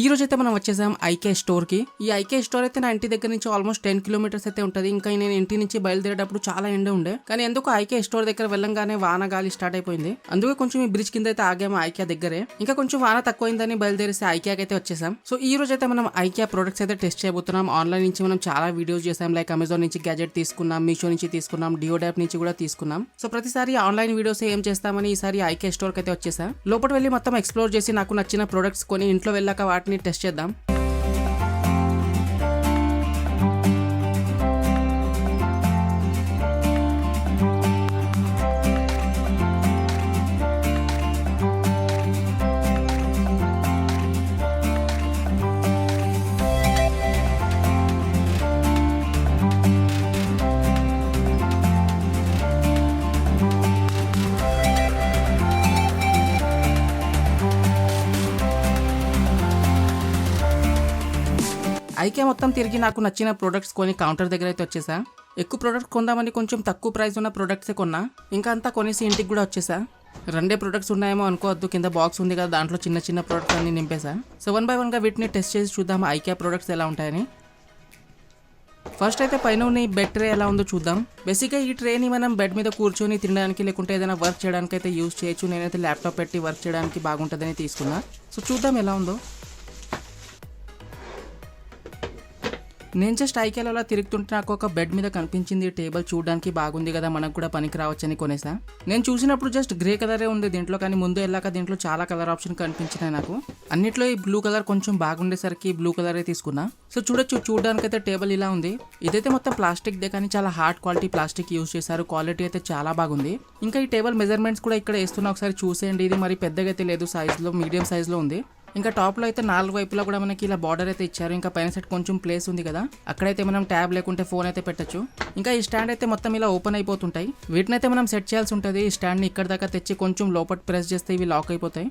ఈ రోజు అయితే మనం వచ్చేసాం ఐకే స్టోర్ కి. ఈ ఐకే స్టోర్ అయితే నా ఇంటి దగ్గర నుంచి ఆల్మోస్ట్ 10 కిలోమీటర్స్ అయితే ఉంటది. ఇంకా నేను ఇంటి నుంచి బయలుదేరేటప్పుడు చాలా ఎండ ఉండే, కానీ ఎందుకు ఐకే స్టోర్ దగ్గర వెళ్ళంగానే వాన గాలి స్టార్ట్ అయిపోయింది. అందుకే కొంచెం ఈ బ్రిడ్జ్ కింద అయితే ఆగాము ఐకే దగ్గరే. ఇంకా కొంచెం వాన తక్కువైందని బయలుదేరిస్తే ఐకేకి అయితే వచ్చేసాం. సో ఈ రోజు అయితే మనం ఐకే ప్రొడక్ట్స్ అయితే టెస్ట్ చేయబోతున్నాం. ఆన్లైన్ నుంచి మనం చాలా వీడియోస్ చేసాం, లైక్ అమెజాన్ నుంచి గ్యాజెట్ తీసుకున్నాం, మీషో నుంచి తీసుకున్నాం, డియోడాప్ నుంచి కూడా తీసుకున్నాం. సో ప్రతిసారి ఆన్లైన్ వీడియోస్ ఏం చేస్తామని ఈసారి ఐకే స్టోర్ కి అయితే వచ్చేసాం. లోపల వెళ్ళి మొత్తం ఎక్స్ప్లోర్ చేసి నాకు నచ్చిన ప్రొడక్ట్స్ కొని ఇంట్లో వెళ్ళాక వాటిని టెస్ట్ చేద్దాం. ఐకే మొత్తం తిరిగి నాకు నచ్చిన ప్రొడక్ట్స్ కొని కౌంటర్ దగ్గర అయితే వచ్చేసా. ఎక్కువ ప్రొడక్ట్స్ కొందామని కొంచెం తక్కువ ప్రైస్ ఉన్న ప్రొడక్ట్సే కొన్నా. ఇంకా అంతా కొనేసి ఇంటికి కూడా వచ్చేసా. రెండే ప్రొడక్ట్స్ ఉన్నాయేమో అనుకోవద్దు, కింద బాక్స్ ఉంది కదా, దాంట్లో చిన్న చిన్న ప్రొడక్ట్స్ అన్ని నింపేసా. సో 1 by 1 గా వీటిని టెస్ట్ చేసి చూద్దాం ఐకే ప్రొడక్ట్స్ ఎలా ఉంటాయని. ఫస్ట్ అయితే పైన ఉన్న ఈ బెడ్ ట్రే ఎలా ఉందో చూద్దాం. బేసిక్గా ఈ ట్రేని మనం బెడ్ మీద కూర్చొని తినడానికి లేకుంటే ఏదైనా వర్క్ చేయడానికి అయితే యూజ్ చేయొచ్చు. నేనైతే ల్యాప్టాప్ పెట్టి వర్క్ చేయడానికి బాగుంటుందని తీసుకున్నా. సో చూద్దాం ఎలా ఉందో. నేను జస్ట్ ఐకేలో అలా తిరుగుతుంటే నాకు ఒక బెడ్ మీద కనిపించింది. టేబుల్ చూడడానికి బాగుంది కదా, మనకు కూడా పనికి రావచ్చని కొనేసా. నేను చూసినప్పుడు జస్ట్ గ్రే కలరే ఉంది దీంట్లో, కానీ ముందు వెళ్ళాక దీంట్లో చాలా కలర్ ఆప్షన్ కనిపించినాయి నాకు. అన్నిట్లో ఈ బ్లూ కలర్ కొంచెం బాగుండేసరికి బ్లూ కలరే తీసుకున్నా. సో చూడడానికైతే టేబుల్ ఇలా ఉంది. ఇదైతే మొత్తం ప్లాస్టిక్ దే, కానీ చాలా హార్డ్ క్వాలిటీ ప్లాస్టిక్ యూజ్ చేశారు. క్వాలిటీ అయితే చాలా బాగుంది. ఇంకా ఈ టేబుల్ మెజర్మెంట్స్ కూడా ఇక్కడ వేస్తున్నా, ఒకసారి చూసేయండి. ఇది మరి పెద్దగా అయితే లేదు, సైజ్లో మీడియం సైజ్లో ఉంది. ఇంకా టాప్లో అయితే 4 వైపులా కూడా మనకి ఇలా బార్డర్ అయితే ఇచ్చారు. ఇంకా పైన సైడ్ కొంచెం ప్లేస్ ఉంది కదా, అక్కడైతే మనం ట్యాబ్ లేకుంటే ఫోన్ అయితే పెట్టచ్చు. ఇంకా ఈ స్టాండ్ అయితే మొత్తం ఇలా ఓపెన్ అయిపోతుంటాయి. వీటినైతే మనం సెట్ చేయాల్సి ఉంటుంది. ఈ స్టాండ్ని ఇక్కడ దాకా తెచ్చి కొంచెం లోపల ప్రెస్ చేస్తే ఇవి లాక్ అయిపోతాయి.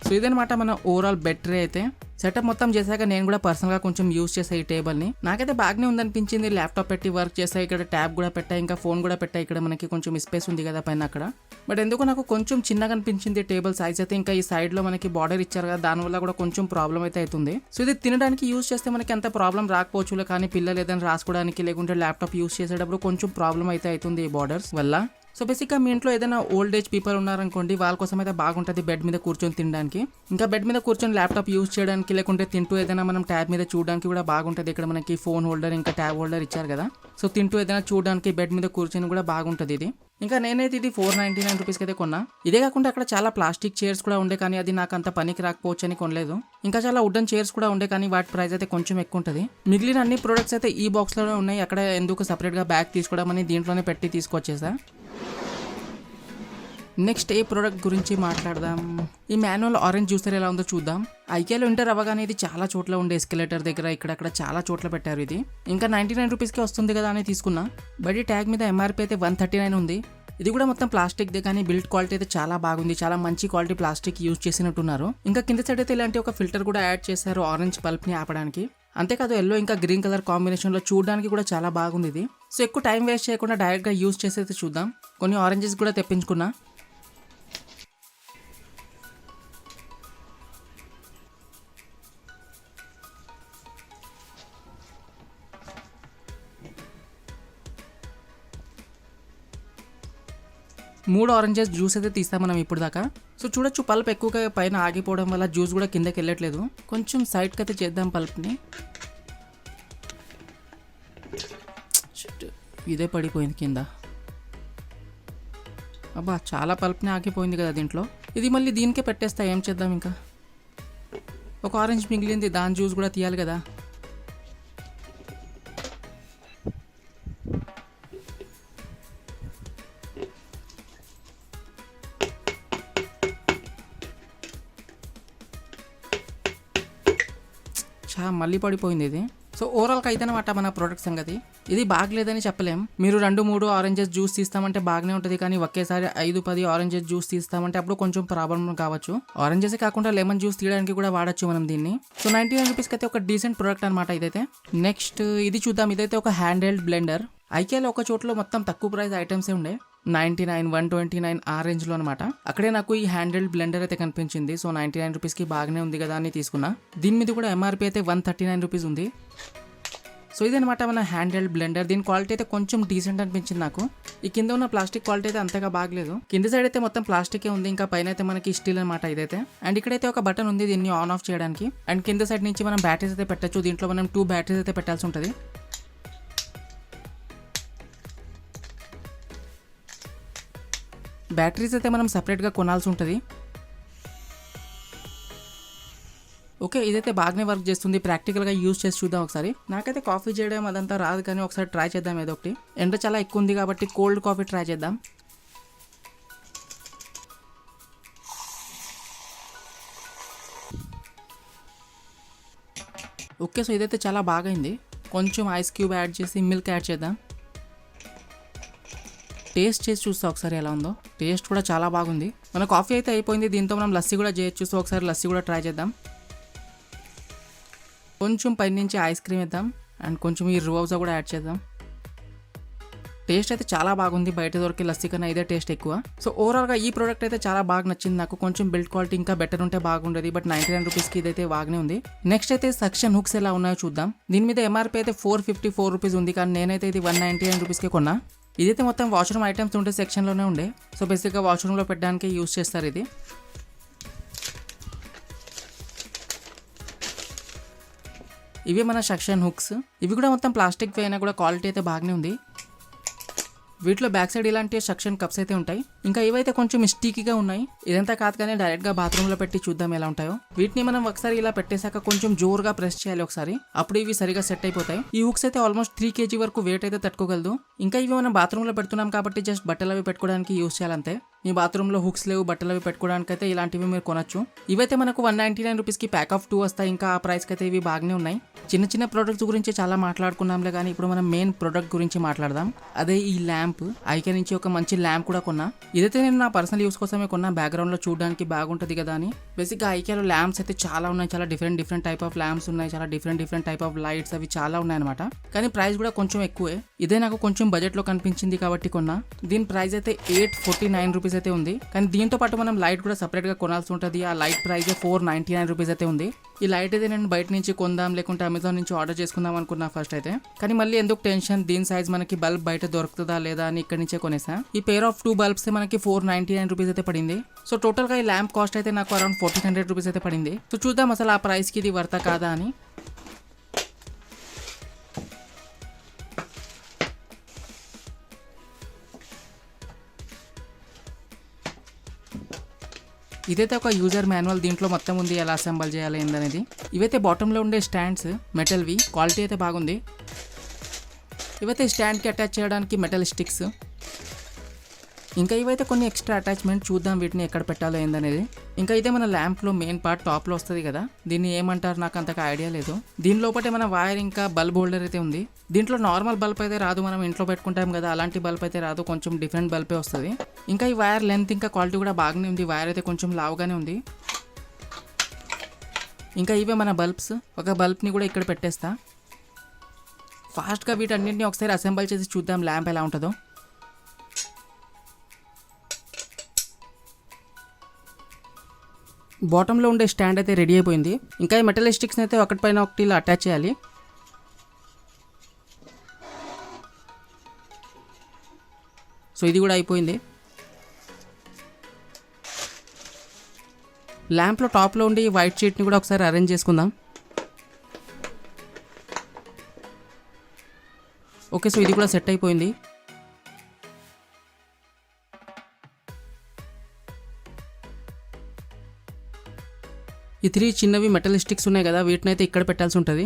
సో ఇదనమాట మన ఓవరాల్ బెడ్ ట్రే అయితే. సెటప్ మొత్తం చేశాక నేను కూడా పర్సనల్గా కొంచెం యూజ్ చేసా ఈ టేబుల్ని. నాకైతే బాగానే ఉందనిపించింది. ల్యాప్టాప్ పెట్టి వర్క్ చేసా, ఇక్కడ ట్యాబ్ కూడా పెట్టా, ఇంకా ఫోన్ కూడా పెట్టా. ఇక్కడ మనకి కొంచెం స్పేస్ ఉంది కదా పైన అక్కడ. బట్ ఎందుకు నాకు కొంచెం చిన్నగా అనిపించింది టేబుల్ సైజ్ అయితే. ఇంకా ఈ సైడ్లో మనకి బార్డర్ ఇచ్చారు కదా, దానివల్ల కూడా కొంచెం ప్రాబ్లం అయితే అవుతుంది. సో ఇది తినడానికి యూజ్ చేస్తే మనకి ఎంత ప్రాబ్లం రాకపోవచ్చు, కానీ పిల్లలు ఏదైనా రాసుకోవడానికి లేకుంటే ల్యాప్టాప్ యూజ్ చేసేటప్పుడు కొంచెం ప్రాబ్లం అయితే అవుతుంది ఈ బార్డర్స్ వల్ల. సో బేసిక్గా మీ ఇంట్లో ఏదైనా ఓల్డ్ ఏజ్ పీపుల్ ఉన్నారనుకోండి, వాళ్ళ కోసం అయితే బాగుంటుంది బెడ్ మీద కూర్చొని తినడానికి. ఇంకా బెడ్ మీద కూర్చొని ల్యాప్టాప్ యూజ్ చేయడానికి లేకుంటే తింటూ ఏదైనా మనం ట్యాబ్ మీద చూడడానికి కూడా బాగుంటుంది. ఇక్కడ మనకి ఫోన్ హోల్డర్ ఇంకా ట్యాబ్ హోల్డర్ ఇచ్చారు కదా, సో తింటూ ఏదైనా చూడడానికి బెడ్ మీద కూర్చొని కూడా బాగుంటుంది ఇది. ఇంకా నేనైతే ఇది 499 రూపీస్కి అయితే కొన్నా. ఇదే కాకుండా అక్కడ చాలా ప్లాస్టిక్ చైర్స్ కూడా ఉండే, కానీ అది నాకు అంత పనికి రాకపోవచ్చు అని కొనలేదు. ఇంకా చాలా వుడెన్ చైర్స్ కూడా ఉండే, కానీ వాటి ప్రైస్ అయితే కొంచెం ఎక్కువ ఉంటుంది. మిగిలిన అన్ని ప్రొడక్ట్స్ అయితే ఈ బాక్స్లోనే ఉన్నాయి. అక్కడ ఎందుకు సపరేట్గా బ్యాగ్ తీసుకోవడం అని దీంట్లోనే పెట్టి తీసుకొచ్చేసా. నెక్స్ట్ ఏ ప్రోడక్ట్ గురించి మాట్లాడదాం. ఈ మాన్యువల్ ఆరెంజ్ జ్యూసర్ ఎలా ఉందో చూద్దాం. ఐకేలో ఎంటర్ అవ్వగానే ఇది చాలా చోట్ల ఉండే, ఎస్కలేటర్ దగ్గర ఇక్కడక్కడ చాలా చోట్ల పెట్టారు ఇది. ఇంకా 99 రూపీస్కి వస్తుంది కదా అని తీసుకున్నా. బట్ ఈ ట్యాగ్ మీద ఎంఆర్పీ అయితే 139 ఉంది. ఇది కూడా మొత్తం ప్లాస్టిక్ దే, కానీ బిల్డ్ క్వాలిటీ అయితే చాలా బాగుంది. చాలా మంచి క్వాలిటీ ప్లాస్టిక్ యూజ్ చేసినట్టున్నారు. ఇంకా కింద సైడ్ అయితే ఇలాంటి ఒక ఫిల్టర్ కూడా యాడ్ చేశారు ఆరెంజ్ పల్ప్ ని ఆపడానికి. అంతేకాదు ఎల్లో ఇంకా గ్రీన్ కలర్ కాంబినేషన్ లో చూడడానికి కూడా చాలా బాగుంది ఇది. సో ఎక్కువ టైం వేస్ట్ చేయకుండా డైరెక్ట్ గా యూజ్ చేసి అయితే చూద్దాం. కొన్ని ఆరెంజెస్ కూడా తెప్పించుకున్నా. మూడు ఆరెంజెస్ జ్యూస్ అయితే తీస్తాం మనం ఇప్పుడు దాకా. సో చూడొచ్చు పల్ప్ ఎక్కువగా పైన ఆగిపోవడం వల్ల జ్యూస్ కూడా కిందకి వెళ్ళట్లేదు. కొంచెం సైడ్కి అయితే చేద్దాం పల్ప్ని. ఇదే పడిపోయింది కింద. అబ్బా చాలా పల్ప్ని ఆగిపోయింది కదా దీంట్లో. ఇది మళ్ళీ దీనికే పెట్టేస్తా, ఏం చేద్దాం. ఇంకా ఒక ఆరెంజ్ మిగిలింది, దాని జ్యూస్ కూడా తీయాలి కదా. మళ్ళీ పడిపోయింది ఇది. సో ఓవరాల్గా అయితే అనమాట మన ప్రోడక్ట్ సంగతి. ఇది బాగలేదని చెప్పలేం. మీరు 2-3 ఆరెంజెస్ జ్యూస్ తీస్తామంటే బాగానే ఉంటుంది, కానీ ఒకేసారి 5-10 ఆరెంజెస్ జ్యూస్ తీస్తామంటే అప్పుడు కొంచెం ప్రాబ్లం కావచ్చు. ఆరెంజెస్ కాకుండా లెమన్ జ్యూస్ తీయడానికి కూడా వాడచ్చు మనం దీన్ని. సో 99 రూపీస్కి అయితే ఒక డీసెంట్ ప్రోడక్ట్ అనమాట ఇదైతే. నెక్స్ట్ ఇది చూద్దాం. ఇదైతే ఒక హ్యాండ్ హెల్డ్ బ్లెండర్. ఐకియాలో ఒక చోట్లో మొత్తం తక్కువ ప్రైస్ ఐటమ్సే ఉండే 99, 129 ఆ రేంజ్లో అనమాట. అక్కడే నాకు ఈ హ్యాండిల్డ్ బ్లెండర్ అయితే కనిపించింది. సో 99 రూపీస్కి బాగానే ఉంది కదా అని తీసుకున్నా. దీని మీద కూడా ఎంఆర్పీ అయితే 139 రూపీస్ ఉంది. సో ఇదనమాట మన హ్యాండిల్డ్ బ్లెండర్. దీని క్వాలిటీ అయితే కొంచెం డీసెంట్ అనిపించింది నాకు. ఈ కింద ఉన్న ప్లాస్టిక్ క్వాలిటీ అయితే అంతగా బాగలేదు. కింద సైడ్ అయితే మొత్తం ప్లాస్టికే ఉంది, ఇంకా పైన అయితే మనకి స్టీల్ అనమాట ఇదైతే. అండ్ ఇక్కడైతే ఒక బటన్ ఉంది దీన్ని ఆన్ ఆఫ్ చేయడానికి. అండ్ కింద సైడ్ నుంచి మనం బ్యాటరీస్ అయితే పెట్టచ్చు. దీంట్లో మనం 2 బ్యాటరీస్ అయితే పెట్టాల్సి ఉంటుంది. బ్యాటరీస్ అయితే మనం సపరేట్గా కొనాల్సి ఉంటుంది. ఓకే, ఇదైతే బాగానే వర్క్ చేస్తుంది. ప్రాక్టికల్గా యూజ్ చేసి చూద్దాం ఒకసారి. నాకైతే కాఫీ చేయడం అదంతా రాదు, కానీ ఒకసారి ట్రై చేద్దాం ఏదో ఒకటి. ఎండ చాలా ఎక్కువ ఉంది కాబట్టి కోల్డ్ కాఫీ ట్రై చేద్దాం. ఓకే, సో ఇదైతే చాలా బాగైంది. కొంచెం ఐస్ క్యూబ్ యాడ్ చేసి మిల్క్ యాడ్ చేద్దాం. టేస్ట్ చేసి చూస్తా ఒకసారి ఎలా ఉందో. టేస్ట్ కూడా చాలా బాగుంది. మన కాఫీ అయితే అయిపోయింది. దీంతో మనం లస్సీ కూడా చేయొచ్చు. సో ఒకసారి లస్సీ కూడా ట్రై చేద్దాం. కొంచెం పైనుంచి ఐస్ క్రీమ్ వేద్దాం అండ్ కొంచెం ఈ రూఅఫ్జా కూడా యాడ్ చేద్దాం. టేస్ట్ అయితే చాలా బాగుంది. బయట దొరికే లస్సీ కన్నా ఇదే టేస్ట్ ఎక్కువ. సో ఓవరాల్గా ఈ ప్రోడక్ట్ అయితే చాలా బాగా నచ్చింది నాకు. కొంచెం బిల్డ్ క్వాలిటీ ఇంకా బెటర్ ఉంటే బాగుండేది, బట్ 99 రూపీస్కి ఇదైతే బాగానే ఉంది. నెక్స్ట్ అయితే సక్షన్ హుక్స్ ఎలా ఉన్నాయో చూద్దాం. దీని మీద ఎంఆర్పీ అయితే 454 రూపీస్ ఉంది, కానీ నేనైతే ఇది 199 రూపీస్కే కొన్నా. ఇదైతే మొత్తం వాష్రూమ్ ఐటమ్స్ ఉండే సెక్షన్లోనే ఉండే. సో బేసిక్గా వాష్రూమ్లో పెట్టడానికి యూస్ చేస్తారు ఇది. ఇవి మన సక్షన్ హుక్స్. ఇవి కూడా మొత్తం ప్లాస్టిక్ అయినా కూడా క్వాలిటీ అయితే బాగానే ఉంది. వీటిలో బ్యాక్ సైడ్ ఇలాంటి సక్షన్ కప్స్ అయితే ఉంటాయి. ఇంకా ఇవైతే కొంచెం స్టికీగా ఉన్నాయి. ఇదంతా కాదు కానీ డైరెక్ట్గా బాత్రూంలో పెట్టి చూద్దాం ఎలా ఉంటాయో. వీటిని మనం ఒకసారి ఇలా పెట్టేశాక కొంచెం జోరుగా ప్రెస్ చేయాలి ఒకసారి, అప్పుడు ఇవి సరిగా సెట్ అయిపోతాయి. ఈ హుక్స్ అయితే ఆల్మోస్ట్ 3 kg వరకు వెయిట్ అయితే తట్టుకోగలదు. ఇంకా ఇవి మనం బాత్రూంలో పెడుతున్నాం కాబట్టి జస్ట్ బట్టలు అవి పెట్టుకోవడానికి యూస్ చేయాలంతే. మీ బాత్రూంలో హుక్స్ లేవు, బట్టలు అవి పెట్టుకోవడానికి అయితే ఇలాంటివి మీరు కొనొచ్చు. ఇవైతే మనకు 199 రూపీస్కి ప్యాక్ ఆఫ్ 2 వస్తాయి. ఇంకా ఆ ప్రైస్కి అయితే ఇవి బాగానే ఉన్నాయి. చిన్న చిన్న ప్రోడక్ట్స్ గురించి చాలా మాట్లాడుకున్నాంలే, కానీ ఇప్పుడు మనం మెయిన్ ప్రోడక్ట్ గురించి మాట్లాడదాం. అదే ఈ ల్యాంప్. ఐకియా నుంచి ఒక మంచి ల్యాంప్ కూడా కొన్నా. ఇదైతే నేను నా పర్సనల్ యూస్ కోసమే కొన్నా, బ్యాక్గ్రౌండ్ లో చూడడానికి బాగుంటుంది కదా అని. బేసిక్గా ఐకియాలో ల్యాంప్స్ అయితే చాలా ఉన్నాయి. చాలా డిఫరెంట్ టైప్ ఆఫ్ ల్యాంప్స్ ఉన్నాయి. చాలా డిఫరెంట్ టైప్ ఆఫ్ లైట్స్ అవి చాలా ఉన్నాయి అనమాట. కానీ ప్రైస్ కూడా కొంచెం ఎక్కువే. ఇదే నాకు కొంచెం బడ్జెట్ లో కనిపించింది కాబట్టి కొన్నా. దీని ప్రైస్ అయితే 849 రూపీస్ అయితే ఉంది. కానీ దీంతో పాటు మనం లైట్ కూడా సపరేట్ గా కొనాల్సి ఉంటుంది. ఆ లైట్ ప్రైస్ 499 రూపీస్ అయితే ఉంది. ఈ లైట్ అయితే నేను బయట నుంచి కొందాం లేకుంటే అమెజాన్ నుంచి ఆర్డర్ చేసుకుందాం అనుకున్నా ఫస్ట్ అయితే. కానీ మళ్ళీ ఎందుకు టెన్షన్, దీని సైజ్ మనకి బల్బ్ బయట దొరుకుతుందా లేదా అని ఇక్కడ నుంచే కొనేసా. ఈ పేర్ ఆఫ్ 2 బల్బ్స్ మనకి 499 రూపీస్ అయితే పడింది. సో టోటల్ గా ఈ ల్యాంప్ కాస్ట్ అయితే నాకు అరౌండ్ 1400 రూపీస్ అయితే పడింది. సో చూద్దాం అసలు ఆ ప్రైస్ కి ఇది వర్తా కాదా అని. ఇదైతే ఒక యూజర్ మాన్యువల్. దీంట్లో మొత్తం ఉంది ఎలా అసెంబుల్ చేయాలి ఏందనేది. ఇవైతే బాటంలో ఉండే స్టాండ్స్ మెటల్వి. క్వాలిటీ అయితే బాగుంది. ఇవైతే స్టాండ్కి అటాచ్ చేయడానికి మెటల్ స్టిక్స్. ఇంకా ఇవైతే కొన్ని ఎక్స్ట్రా అటాచ్మెంట్. చూద్దాం వీటిని ఎక్కడ పెట్టాలో ఏందనేది. ఇంకా ఇదే మన ల్యాంప్లో మెయిన్ పార్ట్ టాప్లో వస్తుంది కదా, దీన్ని ఏమంటారు నాకు అంతగా ఐడియా లేదు. దీని లోపటే మన వైర్ ఇంకా బల్బ్ హోల్డర్ అయితే ఉంది. దీంట్లో నార్మల్ బల్బ్ అయితే రాదు, మనం ఇంట్లో పెట్టుకుంటాం కదా అలాంటి బల్బ్ అయితే రాదు, కొంచెం డిఫరెంట్ బల్బే వస్తుంది. ఇంకా ఈ వైర్ లెంత్ ఇంకా క్వాలిటీ కూడా బాగానే ఉంది. వైర్ అయితే కొంచెం లావుగానే ఉంది. ఇంకా ఇవే మన బల్బ్స్. ఒక బల్బ్ని కూడా ఇక్కడ పెట్టేస్తా. ఫాస్ట్గా వీటన్నింటినీ ఒకసారి అసెంబుల్ చేసి చూద్దాం ల్యాంప్ ఎలా ఉంటుందో. బాటంలో ఉండే స్టాండ్ అయితే రెడీ అయిపోయింది. ఇంకా ఈ మెటల్ స్టిక్స్ని అయితే ఒకటిపైన ఒకటి ఇలా అటాచ్ చేయాలి. సో ఇది కూడా అయిపోయింది. ల్యాంప్లో టాప్లో ఉండి ఈ వైట్ షీట్ని కూడా ఒకసారి అరేంజ్ చేసుకుందాం. ఓకే, సో ఇది కూడా సెట్ అయిపోయింది. ఈ 3 చిన్నవి మెటల్ స్టిక్స్ ఉన్నాయి కదా, వీటిని అయితే ఇక్కడ పెట్టాల్సి ఉంటుంది.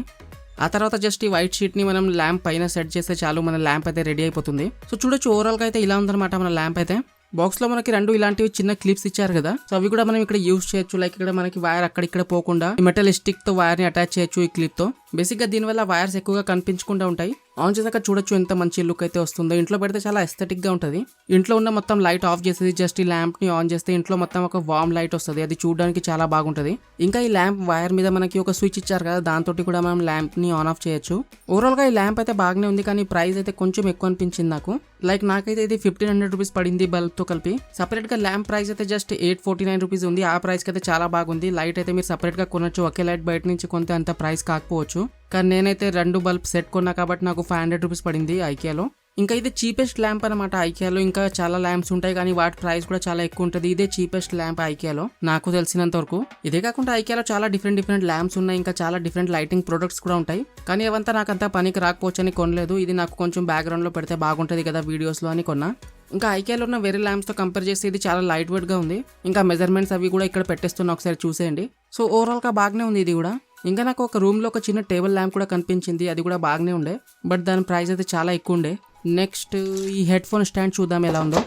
ఆ తర్వాత జస్ట్ ఈ వైట్ షీట్ని మనం ల్యాంప్ పైన సెట్ చేస్తే చాలు, మన ల్యాంప్ అయితే రెడీ అయిపోతుంది. సో చూడొచ్చు ఓవరాల్గా అయితే ఇలా ఉందన్నమాట మన ల్యాంప్ అయితే. బాక్స్లో మనకి 2 ఇలాంటివి చిన్న క్లిప్స్ ఇచ్చారు కదా, సో అవి కూడా మనం ఇక్కడ యూస్ చేయొచ్చు. లైక్ ఇక్కడ మనకి వైర్ అక్కడిక్కడ పోకుండా ఈ మెటల్ స్టిక్తో వైర్ని అటాచ్ చేయొచ్చు ఈ క్లిప్తో. బేసిక్గా దీనివల్ల వైర్స్ ఎక్కువగా కనిపించకుండా ఉంటాయి. ఆన్ చేసాక చూడొచ్చు ఎంత మంచి లుక్ అయితే వస్తుందో. ఇంట్లో పెడితే చాలా ఎస్థెటిక్ గా ఉంటుంది. ఇంట్లో ఉన్న మొత్తం లైట్ ఆఫ్ చేసేది జస్ట్ ఈ ల్యాంప్ ని ఆన్ చేస్తే ఇంట్లో మొత్తం ఒక వార్మ్ లైట్ వస్తుంది. అది చూడడానికి చాలా బాగుంటుంది. ఇంకా ఈ ల్యాంప్ వైర్ మీద మనకి ఒక స్విచ్ ఇచ్చారు కదా, దాంతో కూడా మనం ల్యాంప్ ని ఆన్ ఆఫ్ చేయొచ్చు. ఓవరాల్ గా ఈ ల్యాంప్ అయితే బాగానే ఉంది, కానీ ప్రైస్ అయితే కొంచెం ఎక్కువ అనిపించింది నాకు. లైక్ నాకైతే ఇది 1500 రూపీస్ పడింది బల్బ్ తో కలిపి. సపరేట్ గా ల్యాంప్ ప్రైస్ అయితే జస్ట్ 849 రూపీస్ ఉంది. ఆ ప్రైస్ కి అయితే చాలా బాగుంది. లైట్ అయితే మీరు సపరేట్ గా కొనొచ్చు. ఒకే లైట్ బయట నుంచి కొంత అంత ప్రైస్ కాకపోవచ్చు, కానీ నేనైతే 2 బల్బ్ సెట్ కొన్నా కాబట్టి నాకు 500 రూపీస్ పడింది ఐకియాలో. ఇంకా ఇది చీపెస్ట్ ల్యాంప్ అనమాట ఐకియాలో. ఇంకా చాలా ల్యాంప్స్ ఉంటాయి కానీ వాటి ప్రైస్ కూడా చాలా ఎక్కువ ఉంటుంది. ఇదే చీపెస్ట్ ల్యాంప్ ఐకియాలో నాకు తెలిసినంత వరకు. ఇదే కాకుండా ఐకియాలో చాలా డిఫరెంట్ ల్యాంప్స్ ఉన్నాయి. ఇంకా చాలా డిఫరెంట్ లైటింగ్ ప్రొడక్ట్స్ కూడా ఉంటాయి, కానీ అవంతా నాకు అంతా పనికి రాకపోవచ్చు అని కొనలేదు. ఇది నాకు కొంచెం బ్యాక్గ్రౌండ్ లో పెడితే బాగుంటుంది కదా వీడియోస్ లో అని కొన్నా. ఇంకా ఐకియాలో ఉన్న వేరే ల్యాంప్స్ తో కంపేర్ చేస్తే ఇది చాలా లైట్ వెయిట్ గా ఉంది. ఇంకా మెజర్మెంట్స్ అవి కూడా ఇక్కడ పెట్టేస్తున్నా, ఒకసారి చూసేయండి. సో ఓవరాల్ గా బాగానే ఉంది ఇది కూడా. ఇంకా నాకు ఒక రూమ్ లో ఒక చిన్న టేబుల్ ల్యాంప్ కూడా కనిపించింది. అది కూడా బాగానే ఉండే, బట్ దాని ప్రైస్ అయితే చాలా ఎక్కువ ఉండే. నెక్స్ట్ ఈ హెడ్ ఫోన్ స్టాండ్ చూద్దాం ఎలా ఉందో.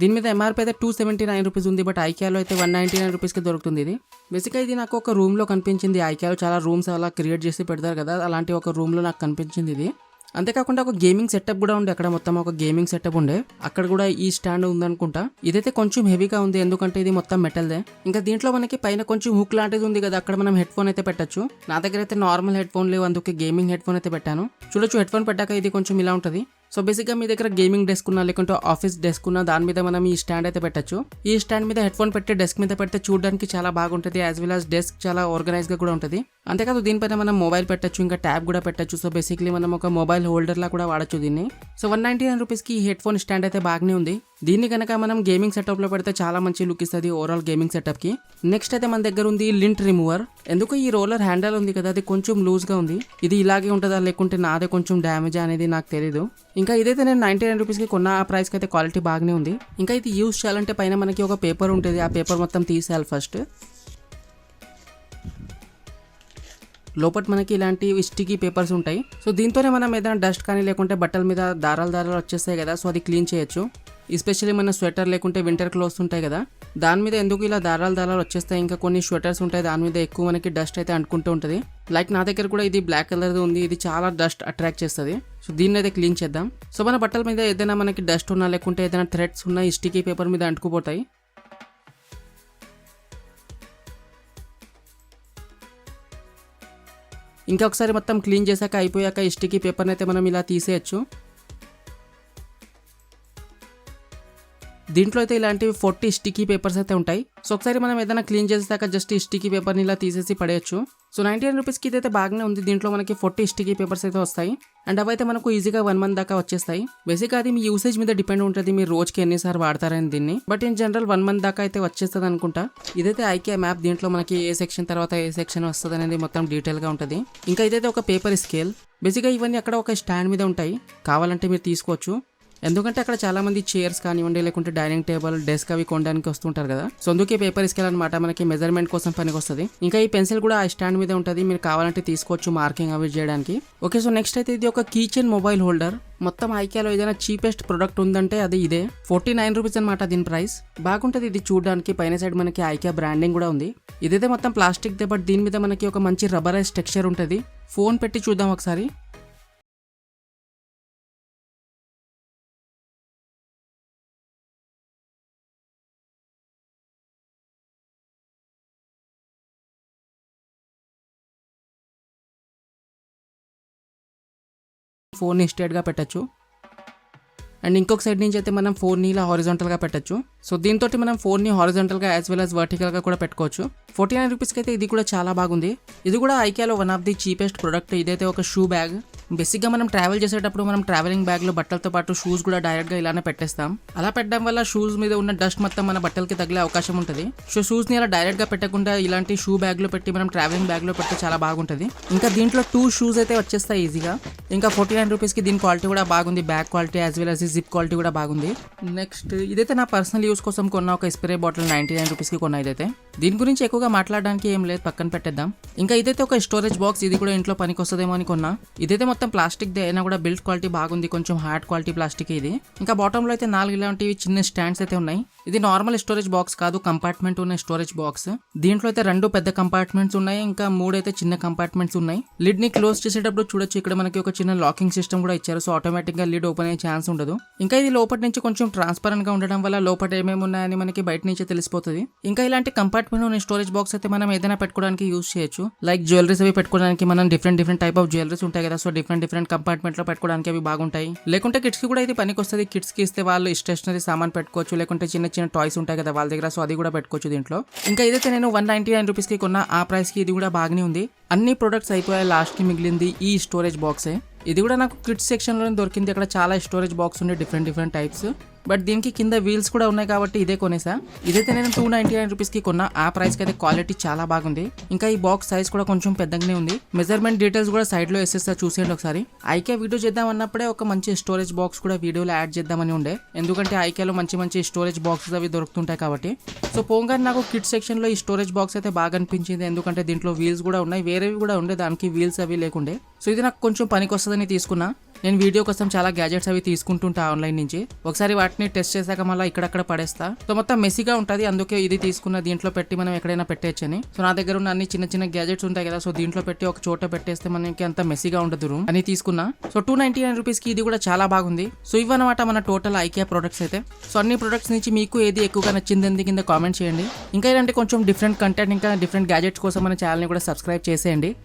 దీని మీద ఎంఆర్పీ అయితే 279 రూపీస్ ఉంది, బట్ ఐకియాలో అయితే 199 రూపీస్కి దొరుకుతుంది ఇది. బేసిక్గా ఇది నాకు ఒక రూమ్ లో కనిపించింది. ఐకియాలో చాలా రూమ్స్ అలా క్రియేట్ చేసి పెడతారు కదా, అలాంటి ఒక రూమ్ లో నాకు కనిపించింది ఇది. అంతేకాకుండా ఒక గేమింగ్ సెటప్ కూడా ఉండే అక్కడ. మొత్తం ఒక గేమింగ్ సెటప్ ఉండే అక్కడ కూడా ఈ స్టాండ్ ఉందనుకుంటా. ఇదైతే కొంచెం హెవీగా ఉంది, ఎందుకంటే ఇది మొత్తం మెటల్దే. ఇంకా దీంట్లో మనకి పైన కొంచెం హుక్ లాంటిది ఉంది కదా, అక్కడ మనం హెడ్ ఫోన్ అయితే పెట్టచ్చు. నా దగ్గర అయితే నార్మల్ హెడ్ ఫోన్ లేవు, అందుకే గేమింగ్ హెడ్ ఫోన్ అయితే పెట్టాను. చూడొచ్చు హెడ్ ఫోన్ పెట్టాక ఇది కొంచెం ఇలా ఉంటుంది. సో బేసిక్గా మీ దగ్గర గేమింగ్ డెస్క్ ఉన్నా లేకుంటే ఆఫీస్ డెస్క్ ఉన్నా దాని మీద మనం ఈ స్టాండ్ అయితే పెట్టచ్చు. ఈ స్టాండ్ మీద హెడ్ ఫోన్ పెట్టి డెస్క్ మీద పెడితే చూడడానికి చాలా బాగుంటుంది. యాజ్ వెల్ యాజ్ డెస్క్ చాలా ఆర్గనైజ్ గా కూడా ఉంటుంది. అంతేకాదు దీనిపైన మనం మొబైల్ పెట్టచ్చు, ఇంకా ట్యాబ్ కూడా పెట్టచ్చు. సో బేసిక్లీ మనం ఒక మొబైల్ హోల్డర్ లా కూడా వాడచ్చు దీన్ని. సో 199 రూపీస్ కి ఈ హెడ్ ఫోన్ స్టాండ్ అయితే బాగానే ఉంది. దీన్ని కనుక మనం గేమింగ్ సెటప్ లో పెడితే చాలా మంచి లుక్ ఇస్తుంది ఓవరాల్ గేమింగ్ సెటప్ కి. నెక్స్ట్ అయితే మన దగ్గర ఉంది లింట్ రిమూవర్. ఎందుకు ఈ రోలర్ హ్యాండిల్ ఉంది కదా, అది కొంచెం లూజ్ గా ఉంది. ఇది ఇలాగే ఉంటుందా లేకుంటే నాదే కొంచెం డ్యామేజ్ అనేది నాకు తెలియదు. ఇంకా ఇదైతే నేను 99 రూపీస్కి కొన్న. ఆ ప్రైస్కి అయితే క్వాలిటీ బాగానే ఉంది. ఇంకా ఇది యూజ్ చేయాలంటే పైన మనకి ఒక పేపర్ ఉంటుంది. ఆ పేపర్ మొత్తం తీసేయాలి ఫస్ట్. లోపల మనకి ఇలాంటి స్టికీ పేపర్స్ ఉంటాయి. సో దీంతోనే మనం ఏదైనా డస్ట్ కానీ లేకుంటే బట్టల మీద దారాలు వచ్చేస్తాయి కదా, సో అది క్లీన్ చేయొచ్చు. ఎస్పెషల్లీ మన స్వెటర్ లేకుంటే వింటర్ క్లోత్స్ ఉంటాయి కదా, దాని మీద ఎందుకు ఇలా దారాలు వచ్చేస్తాయి. ఇంకా కొన్ని స్వెటర్స్ ఉంటాయి, దాని మీద ఎక్కువ మనకి డస్ట్ అయితే అంటుకుంటూ ఉంటుంది. లైక్ నా దగ్గర కూడా ఇది బ్లాక్ కలర్ ఉంది. ఇది చాలా డస్ట్ అట్రాక్ట్ చేస్తుంది. సో దీన్ని అయితే క్లీన్ చేద్దాం. సో మన బట్టల మీద ఏదైనా మనకి డస్ట్ ఉన్నా లేకుంటే ఏదైనా థ్రెడ్స్ ఉన్నా ఈ స్టికీ పేపర్ మీద అంటుకుపోతాయి. ఇంకా ఒకసారి మొత్తం క్లీన్ చేశాక అయిపోయాక ఈ స్టికీ పేపర్ని అయితే మనం ఇలా తీసేయచ్చు. దీంట్లో అయితే ఇలాంటివి 40 స్టికీ పేపర్స్ అయితే ఉంటాయి. సో ఒకసారి మనం ఏదైనా క్లీన్ చేసాక జస్ట్ ఈ స్టికీ పేపర్ని ఇలా తీసేసి పడేయచ్చు. సో 99 రూపీస్కి ఇదైతే బాగానే ఉంది. దీంట్లో మనకి 40 స్టికీ పేపర్స్ అయితే వస్తాయి. అండ్ అవైతే మనకు ఈజీగా 1 మంత్ దాకా వచ్చేస్తాయి. బేసిక్గా అది మీ యూసేజ్ మీద డిపెండ్ ఉంటుంది, మీరు రోజుకి ఎన్నిసార్లు వాడతారని దీన్ని. బట్ ఇన్ జనరల్ 1 మంత్ దాకా అయితే వచ్చేస్తుంది అనుకుంటా. ఇదైతే ఐకియా మ్యాప్. దీంట్లో మనకి ఏ సెక్షన్ తర్వాత ఏ సెక్షన్ వస్తుంది అనేది మొత్తం డీటెయిల్గా ఉంటుంది. ఇంకా ఇదైతే ఒక పేపర్ స్కేల్. బేసిక్గా ఇవన్నీ అక్కడ ఒక స్టాండ్ మీద ఉంటాయి, కావాలంటే మీరు తీసుకోవచ్చు. ఎందుకంటే అక్కడ చాలా మంది చైర్స్ కానివ్వండి లేకుంటే డైనింగ్ టేబుల్ డెస్క్ అవి కొనడానికి వస్తుంటారు కదా, సో అందుకే పేపర్ స్కేల్ అనమాట మనకి మెజర్మెంట్ కోసం పనికి వస్తుంది. ఇంకా ఈ పెన్సిల్ కూడా ఆ స్టాండ్ మీద ఉంటుంది, మీరు కావాలంటే తీసుకోవచ్చు మార్కింగ్ అవి చేయడానికి. ఓకే, సో నెక్స్ట్ అయితే ఇది ఒక కీచెన్ మొబైల్ హోల్డర్. మొత్తం ఐకియాలో ఏదైనా చీపెస్ట్ ప్రొడక్ట్ ఉందంటే అది ఇదే. 49 రూపీస్ అనమాట దీని ప్రైస్. బాగుంటుంది ఇది చూడడానికి. పైన సైడ్ మనకి ఐకియా బ్రాండింగ్ కూడా ఉంది. ఇదైతే మొత్తం ప్లాస్టిక్ దే, బట్ దీని మీద మనకి ఒక మంచి రబ్బరైజ్ టెక్స్చర్ ఉంటుంది. ఫోన్ పెట్టి చూద్దాం ఒకసారి. ఫోన్ని స్ట్రేట్గా పెట్టచ్చు. అండ్ ఇంకొక సైడ్ నుంచి అయితే మనం ఫోన్ని ఇలా హారిజాంటల్గా పెట్టచ్చు. సో దీంతో మనం ఫోన్ని హారిజాంటల్గా యాజ్ వెల్ యాజ్ వర్టికల్గా కూడా పెట్టుకోవచ్చు. 49 రూపీస్కి అయితే ఇది కూడా చాలా బాగుంది. ఇది కూడా ఐకియాలో one of the cheapest product. ఇదైతే ఒక షూ బ్యాగ్. బేసిక్గా మనం ట్రావెల్ చేసేటప్పుడు మనం ట్రావెలింగ్ బ్యాగ్లో బట్టలతో పాటు షూస్ కూడా డైరెక్ట్గా ఇలానే పెట్టేస్తాం. అలా పెట్టడం వల్ల షూస్ మీద ఉన్న డస్ట్ మొత్తం మన బట్టలకి తగిలే అవకాశం ఉంటుంది. సో షూస్ని అలా డైరెక్ట్గా పెట్టకుండా ఇలాంటి షూ బ్యాగ్లో పెట్టి మనం ట్రావెలింగ్ బ్యాగ్లో పెడితే చాలా బాగుంటుంది. ఇంకా దీంట్లో 2 షూస్ అయితే వచ్చేస్తాయి ఈజీగా. ఇంకా 49 రూపీస్కి దీని క్వాలిటీ కూడా బాగుంది. Bag quality as well as zip quality కూడా బాగుంది. నెక్స్ట్ ఇదైతే నా పర్సనల్ యూస్ కోసం కొన్న ఒక స్ప్రే బాటిల్ 99 రూపీస్కి కొన్న. ఇదైతే దీని గురించి ఎక్కువగా మాట్లాడడానికి ఏం లేదు, పక్కన పెట్టేద్దాం. ఇంకా ఇదైతే ఒక స్టోరేజ్ బాక్స్. ఇది కూడా ఇంట్లో పనికి వస్తుందేమో అని కొన్నా. ఇదైతే మొత్తం ప్లాస్టిక్ దే అయినా కూడా బిల్డ్ క్వాలిటీ బాగుంది, కొంచెం హార్డ్ క్వాలిటీ ప్లాస్టిక్ ఇది. ఇంకా బాటమ్ లో అయితే 4 ఇలాంటివి చిన్న స్టాండ్స్ అయితే ఉన్నాయి. ఇది నార్మల్ స్టోరేజ్ బాక్స్ కాదు, కంపార్ట్మెంట్ ఉన్న స్టోరేజ్ బాక్స్. దీంట్లో అయితే 2 పెద్ద కంపార్ట్మెంట్స్ ఉన్నాయి, ఇంకా 3 అయితే చిన్న కంపార్ట్మెంట్స్ ఉన్నాయి. లిడ్ ని క్లోజ్ చేసేటప్పుడు చూడొచ్చు, ఇక్కడ మనకి ఒక చిన్న లాకింగ్ సిస్టమ్ కూడా ఇచ్చారు. సో ఆటోమేటిక్ గా లిడ్ ఓపెన్ అయ్యే ఛాన్స్ ఉండదు. ఇంకా ఇది లోపటి నుంచి కొంచెం ట్రాన్స్పరెంట్ గా ఉండడం వల్ల లోపల ఏమేమి ఉన్నాయని మనకి బయట నుంచే తెలిసిపోతుంది. ఇంకా ఇలాంటి కంపార్ట్మెంట్ ఉన్న స్టోరేజ్ బాక్స్ అయితే మనం ఏదైనా పెట్టుకోవడానికి యూజ్ చేయొచ్చు. లైక్ జ్యువెలరీస్ అవి పెట్టుకోవడానికి, మనం డిఫరెంట్ టైప్ ఆఫ్ జ్యువెలరీస్ ఉంటాయి కదా, సో డిఫరెంట్ కంపార్ట్మెంట్ లో పెట్టుకోవడానికి అవి బాగుంటాయి. లేకుంటే కిడ్స్ కి కూడా ఇది పనికి వస్తుంది. కిడ్స్ కి ఇస్తే వాళ్ళు స్టేషనరీ సామాన్ పెట్టుకోవచ్చు, లేకుంటే చిన్న టాయ్స్ ఉంటాయి కదా వాళ్ళ దగ్గర, సో అది కూడా పెట్టుకోవచ్చు దీంట్లో. ఇంకా ఇదైతే నేను 199 రూపీస్ కి కొన్న. ఆ ప్రైస్ కి ఇది కూడా బాగానే ఉంది. అన్ని ప్రొడక్ట్స్ అయిపోయాయి, లాస్ట్ కి మిగిలింది ఈ స్టోరేజ్ బాక్సే. ఇది కూడా నాకు కిడ్స్ సెక్షన్ లోనే దొరికింది. అక్కడ చాలా స్టోరేజ్ బాక్స్ ఉండే డిఫరెంట్ టైప్స్, బట్ దీనికి కింద వీల్స్ కూడా ఉన్నాయి కాబట్టి ఇదే కొనేసా. ఇదైతే నేను 299 రూపీస్ కి కొన్నా. ఆ ప్రైస్ కి అయితే క్వాలిటీ చాలా బాగుంది. ఇంకా ఈ బాక్స్ సైజ్ కూడా కొంచెం పెద్దగానే ఉంది. మెజర్మెంట్ డీటెయిల్స్ కూడా సైడ్ లో వేసేస్తా, చూసేయండి ఒకసారి. ఐకే వీడియో చేద్దాం అన్నప్పుడే ఒక మంచి స్టోరేజ్ బాక్స్ కూడా వీడియోలో యాడ్ చేద్దామని ఉండే, ఎందుకంటే ఐకేలో మంచి స్టోరేజ్ బాక్సెస్ అవి దొరుకుతుంటాయి కాబట్టి. సో పోగానే నాకు కిడ్స్ సెక్షన్ లో ఈ స్టోరేజ్ బాక్స్ అయితే బాగా అనిపించింది, ఎందుకంటే దీంట్లో వీల్స్ కూడా ఉన్నాయి. వేరేవి కూడా ఉండే, దానికి వీల్స్ అవి లేకుండే. సో ఇది నాకు కొంచెం పనికి వస్తుందని తీసుకున్నా. నేను వీడియో కోసం చాలా గ్యాజెట్స్ అవి తీసుకుంటుంటా ఆన్లైన్ నుంచి. ఒకసారి వాటిని టెస్ట్ చేశాక మళ్ళీ ఇక్కడక్కడ పడేస్తా. సో మొత్తం మెస్సీగా ఉంటుంది, అందుకే ఇది తీసుకున్న. దీంట్లో పెట్టి మనం ఎక్కడైనా పెట్టేయచ్చని. సో నా దగ్గర ఉన్న అన్ని చిన్న గ్యాజెట్స్ ఉంటాయి కదా, సో దీంట్లో పెట్టి ఒక చోట పెట్టేస్తే మనకి అంత మెస్సీగా ఉండదు రూమ్ అని తీసుకున్నా. సో 299 రూపీస్ కి ఇది కూడా చాలా బాగుంది. సో ఇవన్నమాట మన టోటల్ ఐకియా ప్రొడక్ట్స్ అయితే. సో అన్ని ప్రొడక్ట్స్ నుంచి మీకు ఏది ఎక్కువగా నచ్చింది కింద కామెంట్ చేయండి. ఇంకా ఇలాంటి కొంచెం డిఫరెంట్ కంటెంట్, ఇంకా డిఫరెంట్ గ్యాజెట్స్ కోసం మన ఛానల్ని కూడా సబ్స్క్రైబ్ చేసేయండి.